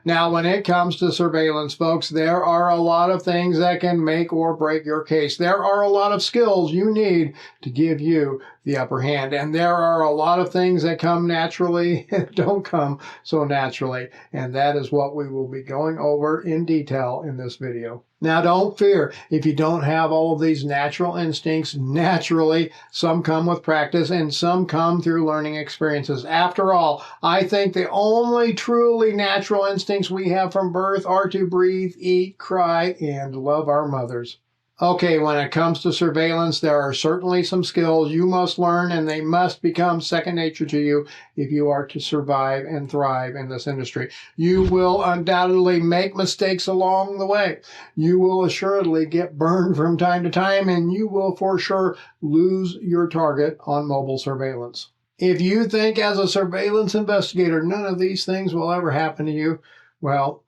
Now, when it comes to surveillance, folks, there are a lot of things that can make or break your case. There are a lot of skills you need to give you the upper hand. And there are a lot of things that come naturally and don't come so naturally. And that is what we will be going over in detail in this video. Now, don't fear if you don't have all of these natural instincts. Naturally, some come with practice and some come through learning experiences. After all, I think the only truly natural instincts we have from birth are to breathe, eat, cry, and love our mothers. Okay, when it comes to surveillance, there are certainly some skills you must learn, and they must become second nature to you if you are to survive and thrive in this industry. You will undoubtedly make mistakes along the way. You will assuredly get burned from time to time, and you will for sure lose your target on mobile surveillance. If you think as a surveillance investigator none of these things will ever happen to you, well,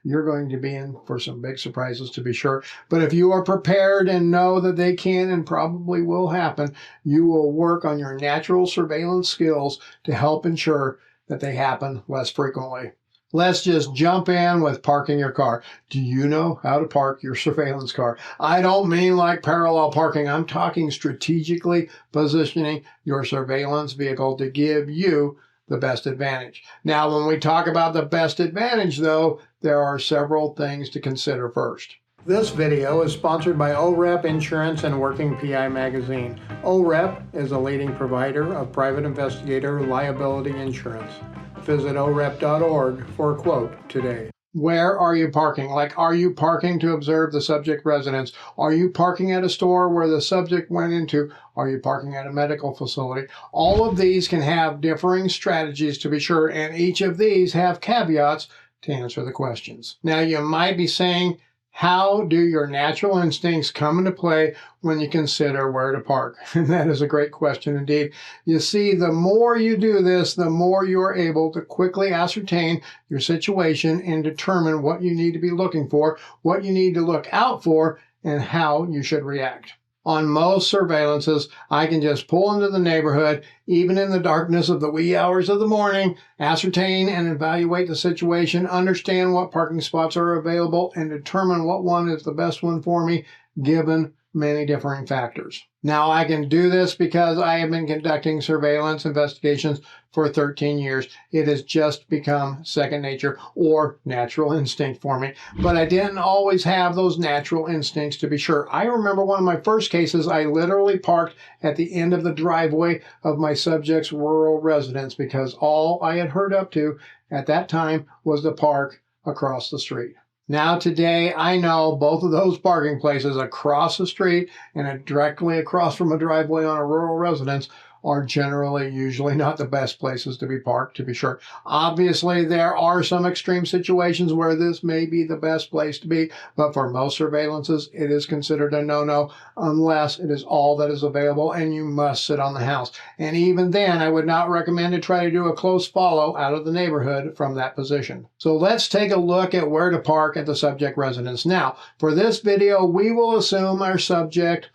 you're going to be in for some big surprises, to be sure. But if you are prepared and know that they can and probably will happen, you will work on your natural surveillance skills to help ensure that they happen less frequently. Let's just jump in with parking your car. Do you know how to park your surveillance car? I don't mean like parallel parking. I'm talking strategically positioning your surveillance vehicle to give you the best advantage. Now, when we talk about the best advantage, though, there are several things to consider first. This video is sponsored by OREP Insurance and Working PI Magazine. OREP is a leading provider of private investigator liability insurance. Visit orep.org for a quote today. Where are you parking? Like, are you parking to observe the subject residence? Are you parking at a store where the subject went into? Are you parking at a medical facility? All of these can have differing strategies, to be sure, and each of these have caveats to answer the questions. Now, you might be saying, how do your natural instincts come into play when you consider where to park? And that is a great question indeed. You see, the more you do this, the more you're able to quickly ascertain your situation and determine what you need to be looking for, what you need to look out for, and how you should react. On most surveillances, I can just pull into the neighborhood, even in the darkness of the wee hours of the morning, ascertain and evaluate the situation, understand what parking spots are available, and determine what one is the best one for me, given many differing factors. Now, I can do this because I have been conducting surveillance investigations for 13 years. It has just become second nature or natural instinct for me. But I didn't always have those natural instincts, to be sure. I remember one of my first cases, I literally parked at the end of the driveway of my subject's rural residence because all I had heard up to at that time was the park across the street. Now today, I know both of those parking places across the street and directly across from a driveway on a rural residence are usually not the best places to be parked, to be sure. Obviously, there are some extreme situations where this may be the best place to be, but for most surveillances, it is considered a no-no unless it is all that is available and you must sit on the house. And even then, I would not recommend to try to do a close follow out of the neighborhood from that position. So let's take a look at where to park at the subject residence. Now, for this video, we will assume our subject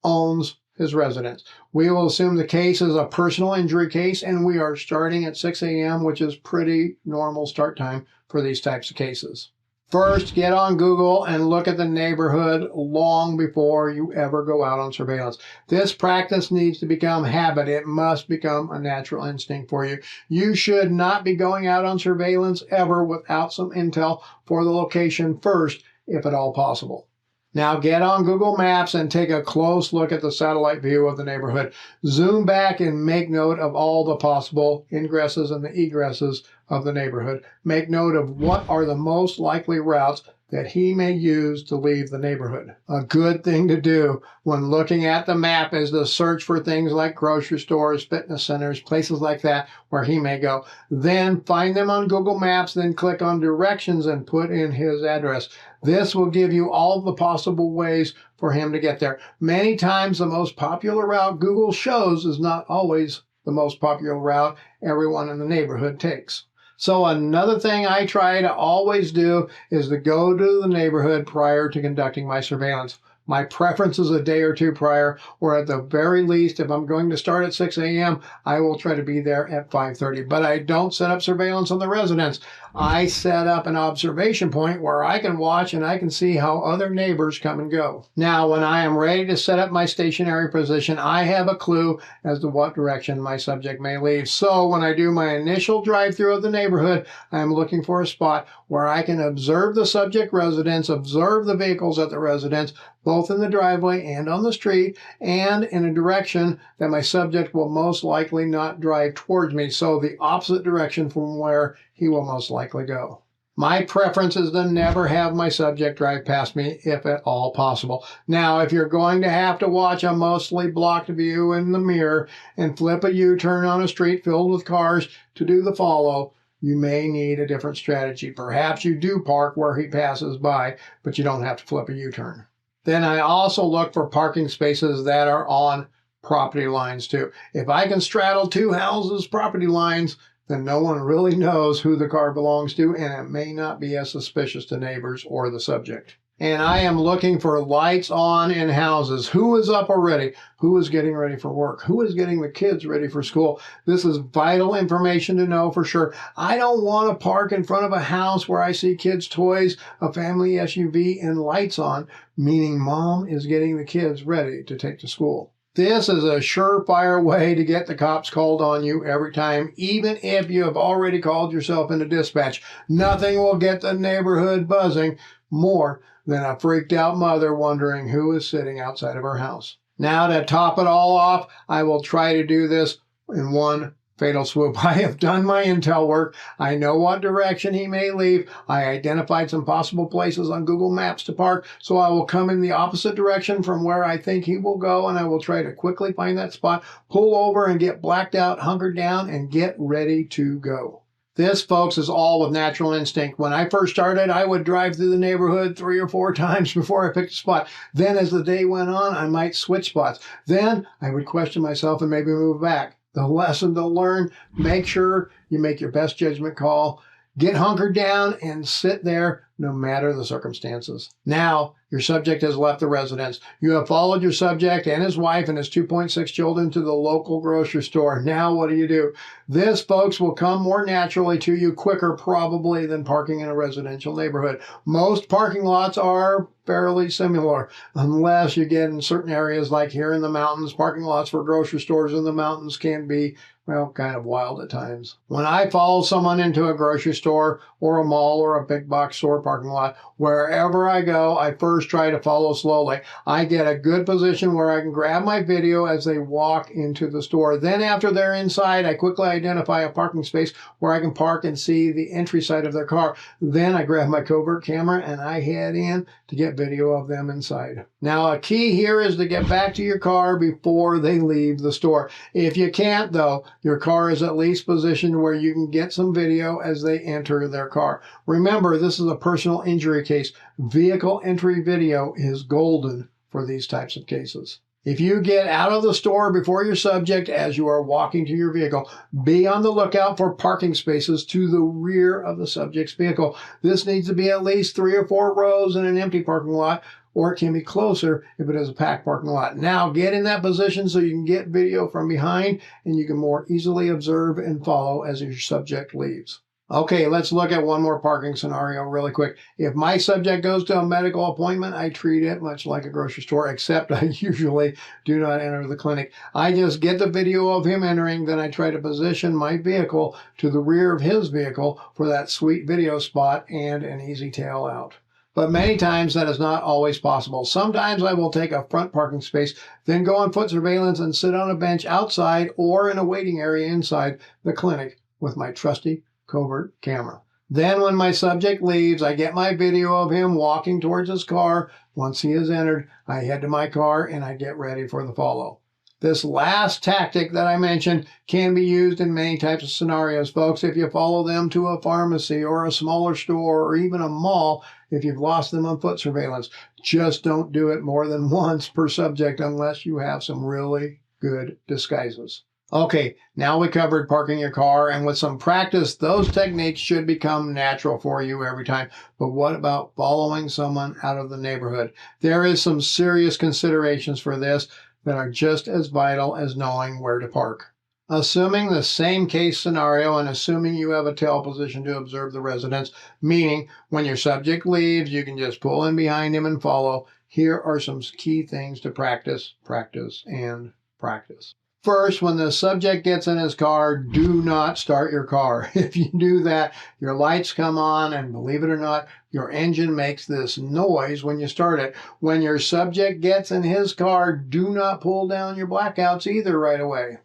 owns his residence. We will assume the case is a personal injury case, and we are starting at 6 a.m., which is pretty normal start time for these types of cases. First, get on Google and look at the neighborhood long before you ever go out on surveillance. This practice needs to become habit. It must become a natural instinct for you. You should not be going out on surveillance ever without some intel for the location first, if at all possible. Now get on Google Maps and take a close look at the satellite view of the neighborhood. Zoom back and make note of all the possible ingresses and the egresses of the neighborhood. Make note of what are the most likely routes that he may use to leave the neighborhood. A good thing to do when looking at the map is to search for things like grocery stores, fitness centers, places like that where he may go. Then find them on Google Maps, then click on directions and put in his address. This will give you all the possible ways for him to get there. Many times the most popular route Google shows is not always the most popular route everyone in the neighborhood takes. So another thing I try to always do is to go to the neighborhood prior to conducting my surveillance. My preference is a day or two prior, or at the very least, if I'm going to start at 6 a.m., I will try to be there at 5:30. But I don't set up surveillance on the residence. I set up an observation point where I can watch and I can see how other neighbors come and go. Now, when I am ready to set up my stationary position, I have a clue as to what direction my subject may leave. So when I do my initial drive-through of the neighborhood, I am looking for a spot where I can observe the subject residence, observe the vehicles at the residence, both in the driveway and on the street, and in a direction that my subject will most likely not drive towards me, so the opposite direction from where he will most likely go. My preference is to never have my subject drive past me, if at all possible. Now, if you're going to have to watch a mostly blocked view in the mirror and flip a U-turn on a street filled with cars to do the follow, you may need a different strategy. Perhaps you do park where he passes by, but you don't have to flip a U-turn. Then I also look for parking spaces that are on property lines too. If I can straddle two houses' property lines, then no one really knows who the car belongs to, and it may not be as suspicious to neighbors or the subject. And I am looking for lights on in houses. Who is up already? Who is getting ready for work? Who is getting the kids ready for school? This is vital information to know for sure. I don't want to park in front of a house where I see kids' toys, a family SUV, and lights on, meaning mom is getting the kids ready to take to school. This is a surefire way to get the cops called on you every time, even if you have already called yourself into dispatch. Nothing will get the neighborhood buzzing more than a freaked out mother wondering who is sitting outside of her house. Now, to top it all off, I will try to do this in one fatal swoop. I have done my intel work. I know what direction he may leave. I identified some possible places on Google Maps to park, so I will come in the opposite direction from where I think he will go, and I will try to quickly find that spot, pull over and get blacked out, hunkered down, and get ready to go. This, folks, is all with natural instinct. When I first started, I would drive through the neighborhood 3 or 4 times before I picked a spot. Then as the day went on, I might switch spots. Then I would question myself and maybe move back. The lesson to learn, make sure you make your best judgment call, get hunkered down, and sit there no matter the circumstances. Now, your subject has left the residence. You have followed your subject and his wife and his 2.6 children to the local grocery store. Now, what do? This, folks, will come more naturally to you quicker probably than parking in a residential neighborhood. Most parking lots are fairly similar, unless you get in certain areas like here in the mountains. Parking lots for grocery stores in the mountains can be, well, kind of wild at times. When I follow someone into a grocery store or a mall or a big box store parking lot, wherever I go, I first try to follow slowly. I get a good position where I can grab my video as they walk into the store. Then after they're inside, I quickly identify a parking space where I can park and see the entry side of their car. Then I grab my covert camera and I head in to get video of them inside. Now, a key here is to get back to your car before they leave the store. If you can't, though, your car is at least positioned where you can get some video as they enter their car. Remember, this is a personal injury case. Vehicle entry video is golden for these types of cases. If you get out of the store before your subject as you are walking to your vehicle, be on the lookout for parking spaces to the rear of the subject's vehicle. This needs to be at least 3 or 4 rows in an empty parking lot, or it can be closer if it is a packed parking lot. Now, get in that position so you can get video from behind and you can more easily observe and follow as your subject leaves. Okay, let's look at one more parking scenario really quick. If my subject goes to a medical appointment, I treat it much like a grocery store, except I usually do not enter the clinic. I just get the video of him entering, then I try to position my vehicle to the rear of his vehicle for that sweet video spot and an easy tail out. But many times that is not always possible. Sometimes I will take a front parking space, then go on foot surveillance and sit on a bench outside or in a waiting area inside the clinic with my trusty covert camera. Then when my subject leaves, I get my video of him walking towards his car. Once he has entered, I head to my car and I get ready for the follow. This last tactic that I mentioned can be used in many types of scenarios, folks. If you follow them to a pharmacy or a smaller store or even a mall, if you've lost them on foot surveillance, just don't do it more than once per subject unless you have some really good disguises. Okay, now we covered parking your car, and with some practice, those techniques should become natural for you every time. But what about following someone out of the neighborhood? There is some serious considerations for this that are just as vital as knowing where to park. Assuming the same case scenario and assuming you have a tail position to observe the residents, meaning when your subject leaves, you can just pull in behind him and follow. Here are some key things to practice, practice, and practice. First, when the subject gets in his car, do not start your car. If you do that, your lights come on, and believe it or not, your engine makes this noise when you start it. When your subject gets in his car, do not pull down your blackouts either right away.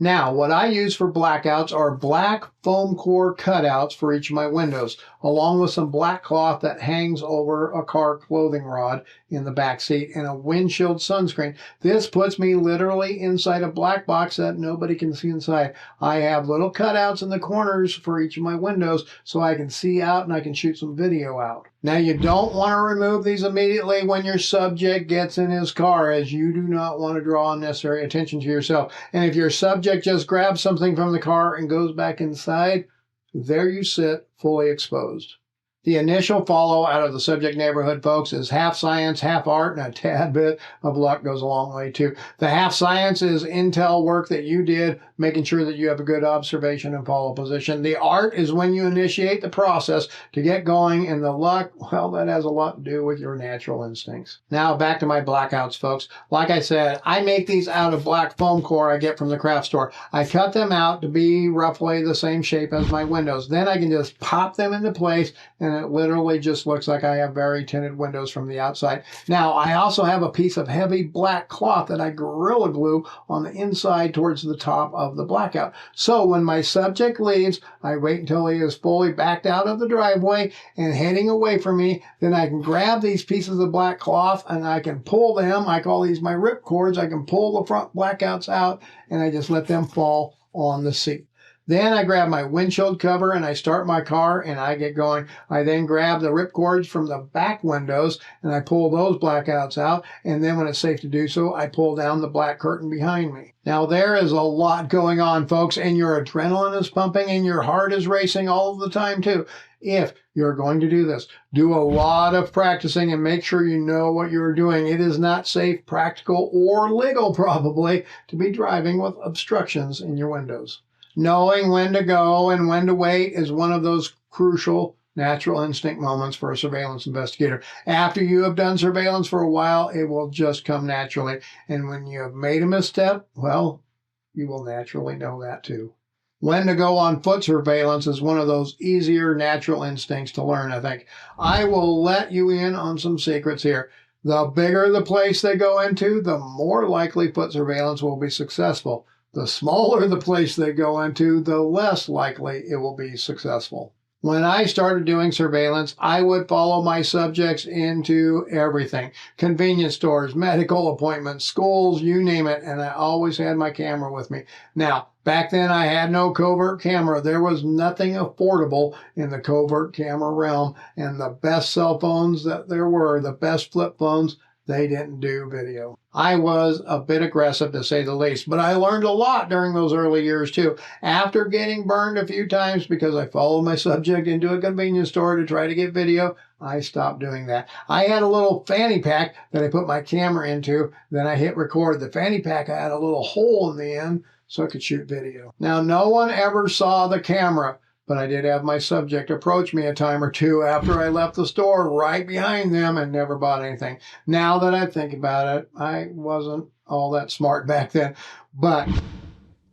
Now, what I use for blackouts are black foam core cutouts for each of my windows, along with some black cloth that hangs over a car clothing rod in the back seat and a windshield sunscreen. This puts me literally inside a black box that nobody can see inside. I have little cutouts in the corners for each of my windows so I can see out and I can shoot some video out. Now, you don't want to remove these immediately when your subject gets in his car, as you do not want to draw unnecessary attention to yourself. And if your subject just grabs something from the car and goes back inside, there you sit, fully exposed. The initial follow out of the subject neighborhood, folks, is half science, half art, and a tad bit of luck goes a long way too. The half science is intel work that you did, making sure that you have a good observation and follow position. The art is when you initiate the process to get going, and the luck, well, that has a lot to do with your natural instincts. Now back to my blackouts, folks. Like I said, I make these out of black foam core I get from the craft store. I cut them out to be roughly the same shape as my windows. Then I can just pop them into place, and it literally just looks like I have very tinted windows from the outside. Now, I also have a piece of heavy black cloth that I Gorilla Glue on the inside towards the top of the blackout. So when my subject leaves, I wait until he is fully backed out of the driveway and heading away from me. Then I can grab these pieces of black cloth and I can pull them. I call these my rip cords. I can pull the front blackouts out and I just let them fall on the seat. Then I grab my windshield cover and I start my car and I get going. I then grab the rip cords from the back windows and I pull those blackouts out. And then when it's safe to do so, I pull down the black curtain behind me. Now there is a lot going on, folks, and your adrenaline is pumping and your heart is racing all of the time too. If you're going to do this, do a lot of practicing and make sure you know what you're doing. It is not safe, practical, or legal probably to be driving with obstructions in your windows. Knowing when to go and when to wait is one of those crucial natural instinct moments for a surveillance investigator. After you have done surveillance for a while, it will just come naturally. And when you have made a misstep, well, you will naturally know that too. When to go on foot surveillance is one of those easier natural instincts to learn, I think. I will let you in on some secrets here. The bigger the place they go into, the more likely foot surveillance will be successful. The smaller the place they go into, the less likely it will be successful. When I started doing surveillance, I would follow my subjects into everything. Convenience stores, medical appointments, schools, you name it, and I always had my camera with me. Now, back then I had no covert camera. There was nothing affordable in the covert camera realm, and the best cell phones that there were, the best flip phones, they didn't do video. I was a bit aggressive to say the least, but I learned a lot during those early years too. After getting burned a few times because I followed my subject into a convenience store to try to get video, I stopped doing that. I had a little fanny pack that I put my camera into, then I hit record. The fanny pack had a little hole in the end so I could shoot video. Now, no one ever saw the camera, but I did have my subject approach me a time or two after I left the store right behind them and never bought anything. Now that I think about it, I wasn't all that smart back then. But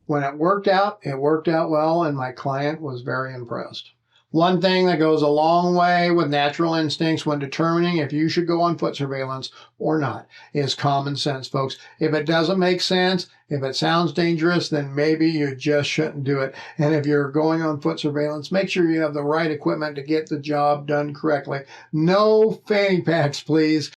when it worked out well, and my client was very impressed. One thing that goes a long way with natural instincts when determining if you should go on foot surveillance or not is common sense, folks. If it doesn't make sense, if it sounds dangerous, then maybe you just shouldn't do it. And if you're going on foot surveillance, make sure you have the right equipment to get the job done correctly. No fanny packs, please.